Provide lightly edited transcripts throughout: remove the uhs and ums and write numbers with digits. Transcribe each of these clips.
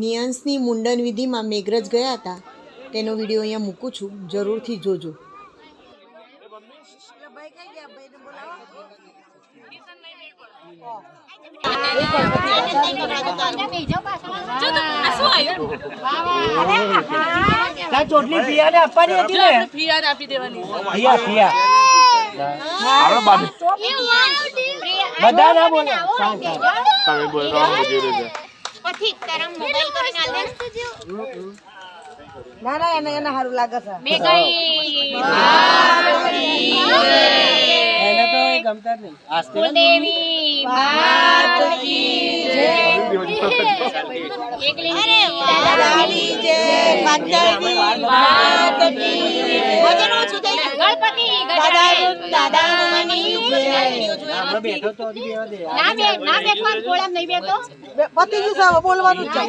નિયન્સની મુંડન વિધિમાં મેઘરજ ગયા હતા તેનો વિડીયો અહીંયા મૂકું છું, જરૂરથી જોજો. ચોટલી પિયાને આપવાની હતી ને, પિયા આપી દેવાની. પિયા બધા ના બોલો, તમે બોલો પછી તારા મોબાઈલ કરીને આલ દે. ના ના એને સારું લાગે છે. મે ગઈ એને તો ગમતા જ નહીં. કુલદેવી માત કી જય. એકલી દાદાની જય. પંચમી માત કી જય. વજનો છું તે ગણપતિ દાદાની જય. આપણે બેઠો તો દેવા દે. ના બેઠવા કોળમ નહીં બેઠો. પતિ જી સાવ બોલવાનું છે.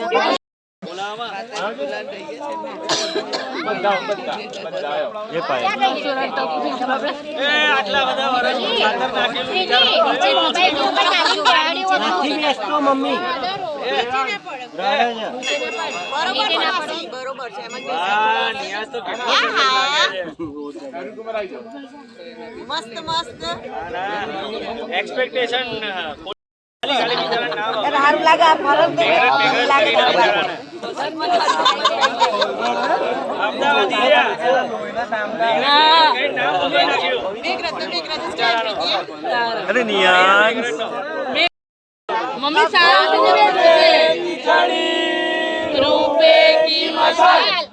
મસ્ત મસ્ત એક્સપેક્ટેશન સારું લાગે. અરે નિયાન મમ્મી સારા રૂપે કી મશાલ